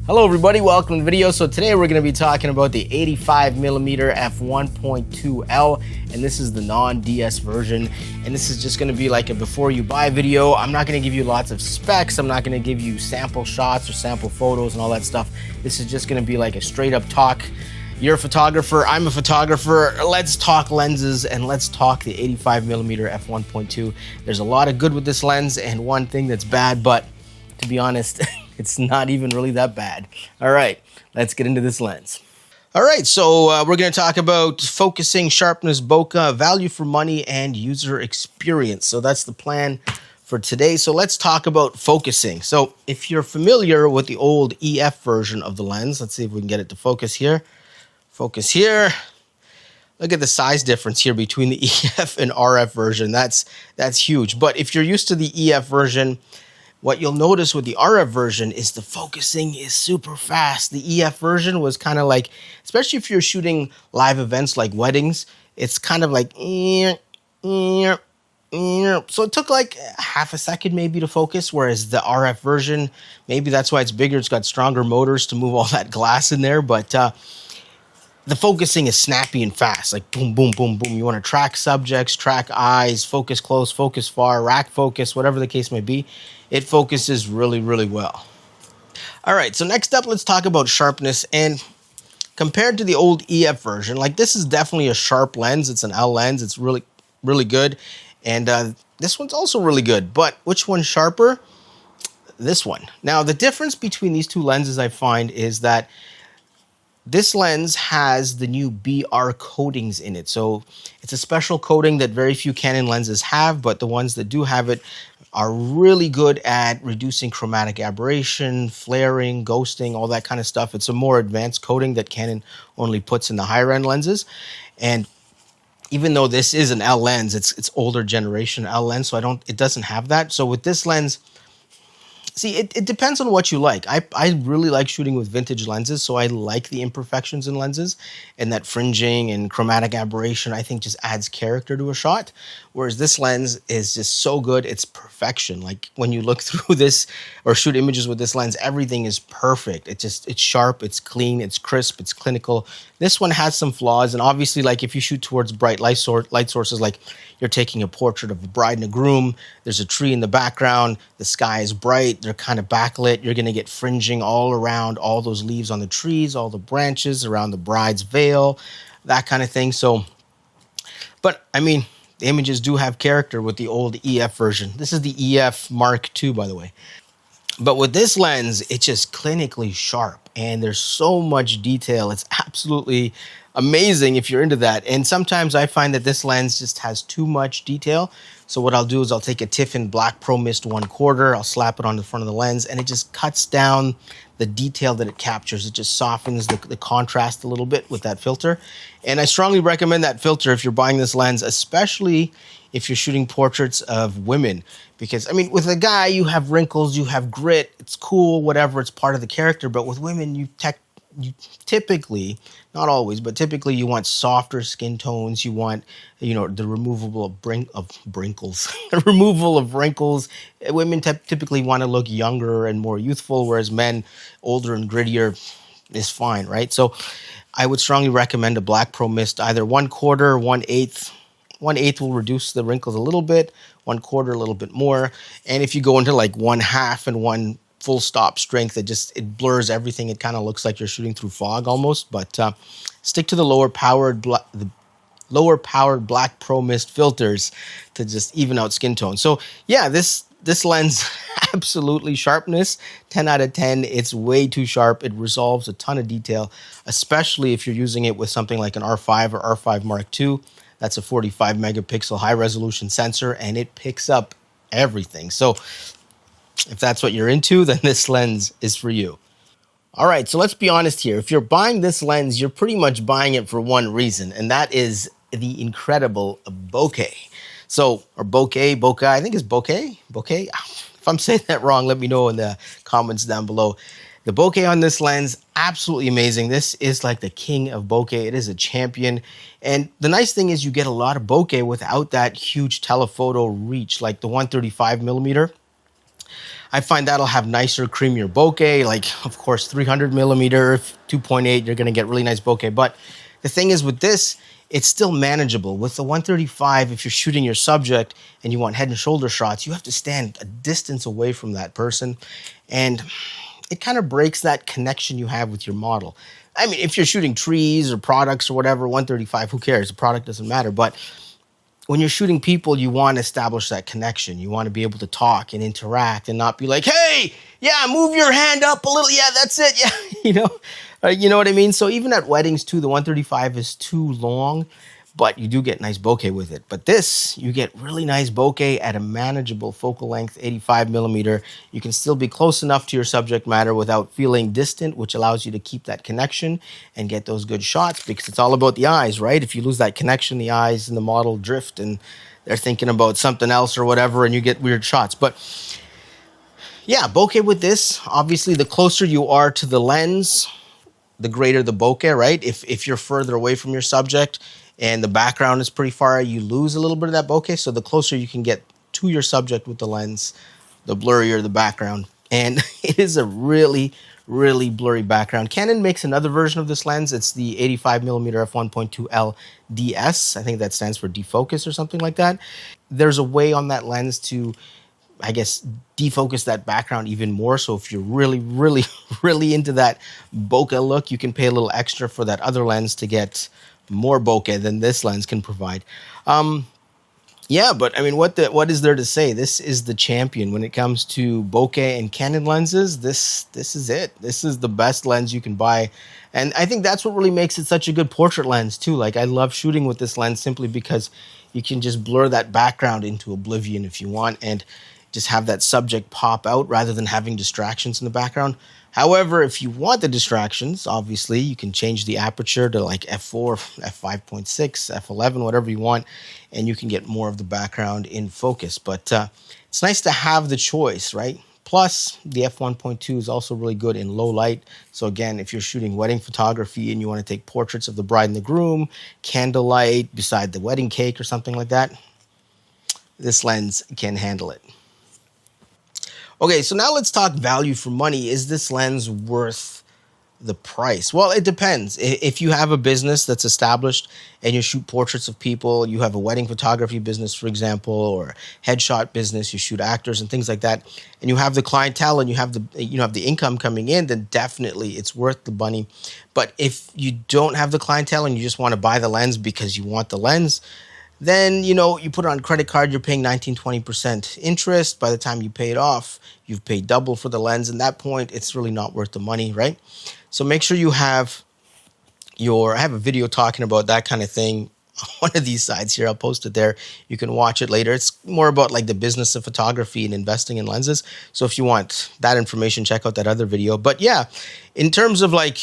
Hello everybody, welcome to the video. So today we're going to be talking about the 85mm f1.2L, and this is the non-DS version, and this is just going to be like a before you buy video. I'm not going to give you lots of specs, I'm not going to give you sample shots or sample photos and all that stuff. This is just going to be like a straight up talk. You're a photographer, I'm a photographer, let's talk lenses and let's talk the 85mm f1.2. There's a lot of good with this lens and one thing that's bad, but to be honest, it's not even really that bad. All right, let's get into this lens. All right, so we're going to talk about focusing, sharpness, bokeh, value for money, and user experience. So that's the plan for today. So let's talk about focusing. So if you're familiar with the old EF version of the lens, let's see if we can get it to focus here. Focus here. Look at the size difference here between the EF and RF version. That's huge. But if you're used to the EF version, what you'll notice with the RF version is the focusing is super fast. The EF version was kind of like, especially if you're shooting live events like weddings, it's kind of like, so it took like half a second maybe to focus, whereas the RF version, maybe that's why it's bigger, it's got stronger motors to move all that glass in there, but the focusing is snappy and fast, like boom, boom, boom, boom. You want to track subjects, track eyes, focus close, focus far, rack focus, whatever the case may be. It focuses really, really well. All right, so next up, let's talk about sharpness. And compared to the old EF version, like this is definitely a sharp lens. It's an L lens. It's really, really good. And this one's also really good. But which one's sharper? This one. Now, the difference between these two lenses I find is that this lens has the new BR coatings in it. So it's a special coating that very few Canon lenses have, but the ones that do have it are really good at reducing chromatic aberration, flaring, ghosting, all that kind of stuff. It's a more advanced coating that Canon only puts in the higher end lenses. And even though this is an L lens, it's older generation L lens, so it doesn't have that. So with this lens, see, it depends on what you like. I really like shooting with vintage lenses, so I like the imperfections in lenses, and that fringing and chromatic aberration, I think, just adds character to a shot. Whereas this lens is just so good, it's perfection. Like when you look through this or shoot images with this lens, everything is perfect. It's sharp, it's clean, it's crisp, it's clinical. This one has some flaws, and obviously, like if you shoot towards bright light sources, like you're taking a portrait of a bride and a groom, there's a tree in the background, the sky is bright, they're kind of backlit, you're gonna get fringing all around all those leaves on the trees, all the branches around the bride's veil, that kind of thing. So, but I mean, the images do have character with the old EF version. This is the EF Mark II, by the way. But with this lens, it's just clinically sharp and there's so much detail. It's absolutely amazing if you're into that. And sometimes I find that this lens just has too much detail. So what I'll do is I'll take a Tiffin Black Pro Mist 1/4, I'll slap it on the front of the lens, and it just cuts down the detail that it captures. It just softens the contrast a little bit with that filter. And I strongly recommend that filter if you're buying this lens, especially if you're shooting portraits of women. Because, I mean, with a guy, you have wrinkles, you have grit, it's cool, whatever, it's part of the character. But with women, you typically, not always, but typically you want softer skin tones. You want, you know, the removal of wrinkles. Removal of wrinkles. Women typically want to look younger and more youthful, whereas men, older and grittier, is fine, right? So I would strongly recommend a Black Pro Mist, either 1/4, 1/8. 1/8 will reduce the wrinkles a little bit, 1/4 a little bit more. And if you go into like 1/2 and 1 full stop strength, it blurs everything. It kind of looks like you're shooting through fog almost. But stick to the lower powered Black Pro Mist filters to just even out skin tone. So yeah, this lens, absolutely sharpness, 10 out of 10. It's way too sharp. It resolves a ton of detail, especially if you're using it with something like an R5 or R5 Mark II. That's a 45 megapixel high resolution sensor, and it picks up everything. So if that's what you're into, then this lens is for you. All right, so let's be honest here. If you're buying this lens, you're pretty much buying it for one reason, and that is the incredible bokeh. So, or bokeh, I think it's bokeh. If I'm saying that wrong, let me know in the comments down below. The bokeh on this lens, absolutely amazing. This is like the king of bokeh. It is a champion. And the nice thing is you get a lot of bokeh without that huge telephoto reach, like the 135mm. I find that'll have nicer, creamier bokeh. Like, of course, 300 millimeter, 2.8, you're going to get really nice bokeh. But the thing is with this, it's still manageable. With the 135, if you're shooting your subject and you want head and shoulder shots, you have to stand a distance away from that person. And it kind of breaks that connection you have with your model. I mean, if you're shooting trees or products or whatever, 135, who cares? The product doesn't matter. But when you're shooting people, you want to establish that connection. You want to be able to talk and interact and not be like, hey, yeah, move your hand up a little. Yeah, that's it. Yeah, you know what I mean? So even at weddings too, the 135 is too long, but you do get nice bokeh with it. But this, you get really nice bokeh at a manageable focal length, 85 millimeter. You can still be close enough to your subject matter without feeling distant, which allows you to keep that connection and get those good shots, because it's all about the eyes, right? If you lose that connection, the eyes and the model drift and they're thinking about something else or whatever, and you get weird shots. But yeah, bokeh with this, obviously the closer you are to the lens, the greater the bokeh, right? If you're further away from your subject and the background is pretty far, you lose a little bit of that bokeh. So the closer you can get to your subject with the lens, the blurrier the background. And it is a really, really blurry background. Canon makes another version of this lens. It's the 85 millimeter f1.2 LDS. I think that stands for defocus or something like that. There's a way on that lens to, I guess, defocus that background even more. So if you're really, really, really into that bokeh look, you can pay a little extra for that other lens to get more bokeh than this lens can provide. Yeah, but I mean, what is there to say? This is the champion when it comes to bokeh and Canon lenses. This is it. This is the best lens you can buy. And I think that's what really makes it such a good portrait lens too. Like, I love shooting with this lens simply because you can just blur that background into oblivion if you want, and just have that subject pop out rather than having distractions in the background. However, if you want the distractions, obviously you can change the aperture to like f4, f5.6, f11, whatever you want, and you can get more of the background in focus. But it's nice to have the choice, right? Plus, the f1.2 is also really good in low light. So again, if you're shooting wedding photography and you want to take portraits of the bride and the groom, candlelight beside the wedding cake or something like that, this lens can handle it. Okay, so now let's talk value for money. Is this lens worth the price? Well, it depends. If you have a business that's established and you shoot portraits of people, you have a wedding photography business, for example, or headshot business, you shoot actors and things like that, and you have the clientele and you have the income coming in, then definitely it's worth the money. But if you don't have the clientele and you just want to buy the lens because you want the lens, then, you put it on credit card, you're paying 19-20% interest. By the time you pay it off, you've paid double for the lens. And at that point, it's really not worth the money, right? So make sure you have I have a video talking about that kind of thing on one of these sites here. I'll post it there. You can watch it later. It's more about like the business of photography and investing in lenses. So if you want that information, check out that other video. But yeah, in terms of like,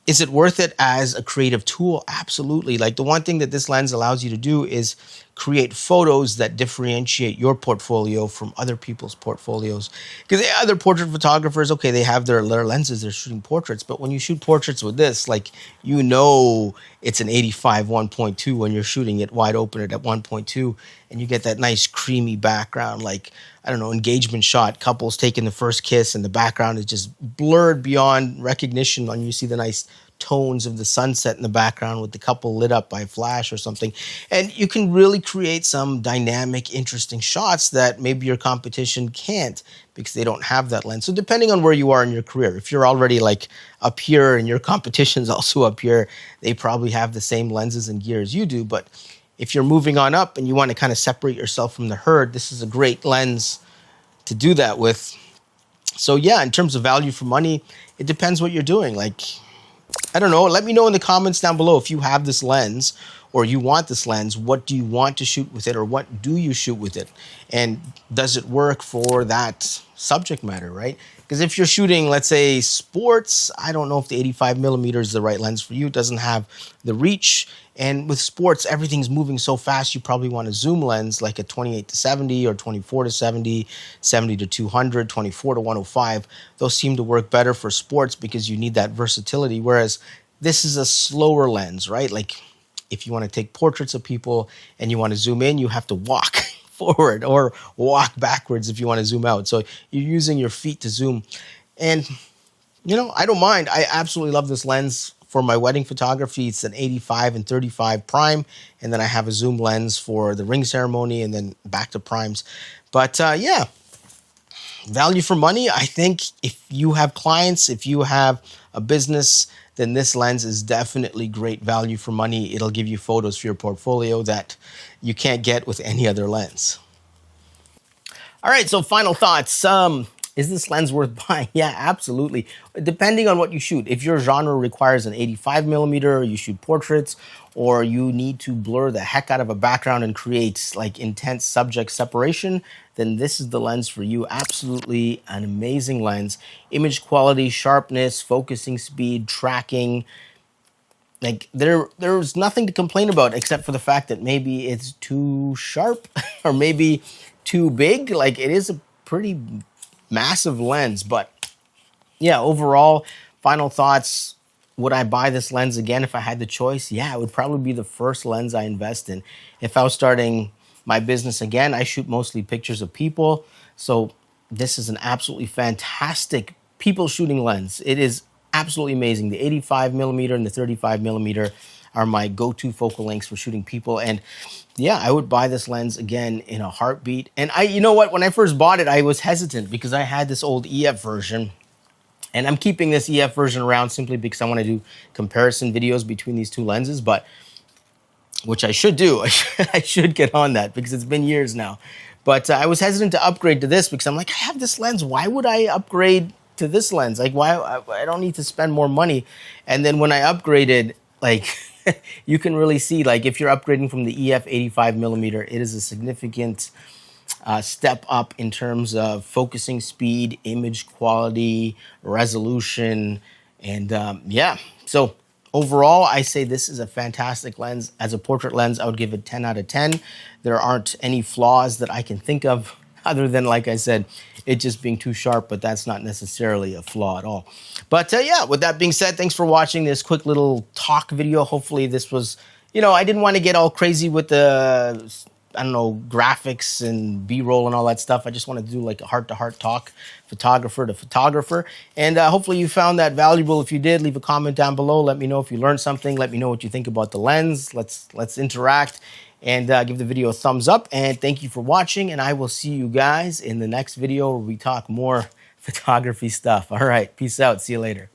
is it worth it as a creative tool? Absolutely. Like, the one thing that this lens allows you to do is create photos that differentiate your portfolio from other people's portfolios. Because the other portrait photographers, okay, they have their lenses, they're shooting portraits. But when you shoot portraits with this, like, it's an 85 1.2 when you're shooting it wide open at 1.2, and you get that nice creamy background, like, I don't know, engagement shot, couples taking the first kiss, and the background is just blurred beyond recognition, and you see the nice tones of the sunset in the background with the couple lit up by a flash or something. And you can really create some dynamic, interesting shots that maybe your competition can't because they don't have that lens. So depending on where you are in your career, if you're already like up here and your competition's also up here, they probably have the same lenses and gear as you do. But if you're moving on up and you want to kind of separate yourself from the herd, this is a great lens to do that with. So yeah, in terms of value for money, it depends what you're doing. Like, I don't know. Let me know in the comments down below if you have this lens or you want this lens. What do you want to shoot with it, or what do you shoot with it? And does it work for that subject matter, right? Because if you're shooting, let's say, sports, I don't know if the 85 millimeter is the right lens for you. It doesn't have the reach. And with sports, everything's moving so fast, you probably want a zoom lens like a 28-70 or 24-70, 70-200, 24-105. Those seem to work better for sports because you need that versatility. Whereas this is a slower lens, right? Like, if you want to take portraits of people and you want to zoom in, you have to walk forward or walk backwards if you want to zoom out. So you're using your feet to zoom. And, you know, I don't mind. I absolutely love this lens for my wedding photography. It's an 85 and 35 prime. And then I have a zoom lens for the ring ceremony and then back to primes. But yeah, value for money. I think if you have clients, if you have a business, then this lens is definitely great value for money. It'll give you photos for your portfolio that you can't get with any other lens. All right, so final thoughts. Is this lens worth buying? Yeah, absolutely. Depending on what you shoot. If your genre requires an 85 millimeter, you shoot portraits, or you need to blur the heck out of a background and create like intense subject separation, then this is the lens for you. Absolutely an amazing lens. Image quality, sharpness, focusing speed, tracking. Like there's nothing to complain about except for the fact that maybe it's too sharp or maybe too big. Like it is a pretty massive lens, but yeah, overall, final thoughts. Would I buy this lens again if I had the choice? Yeah, it would probably be the first lens I invest in. If I was starting my business again, I shoot mostly pictures of people. So this is an absolutely fantastic people shooting lens. It is absolutely amazing. The 85 millimeter and the 35 millimeter are my go-to focal lengths for shooting people. And yeah, I would buy this lens again in a heartbeat. And you know what? When I first bought it, I was hesitant because I had this old EF version. And I'm keeping this EF version around simply because I want to do comparison videos between these two lenses, but which I should do. I should get on that because it's been years now. But I was hesitant to upgrade to this because I'm like, I have this lens. Why would I upgrade to this lens? Like, why? I don't need to spend more money. And then when I upgraded, like, you can really see, like, if you're upgrading from the EF 85 millimeter, it is a significant step up in terms of focusing speed, image quality, resolution, and yeah. So overall, I say this is a fantastic lens. As a portrait lens, I would give it 10 out of 10. There aren't any flaws that I can think of other than, like I said, it just being too sharp, but that's not necessarily a flaw at all. But yeah, with that being said, thanks for watching this quick little talk video. Hopefully this was, you know, I didn't want to get all crazy with the, I don't know, graphics and B-roll and all that stuff. I just wanted to do like a heart-to-heart talk, photographer to photographer. And hopefully you found that valuable. If you did, leave a comment down below. Let me know if you learned something. Let me know what you think about the lens. Let's interact and give the video a thumbs up. And thank you for watching. And I will see you guys in the next video where we talk more photography stuff. All right, peace out. See you later.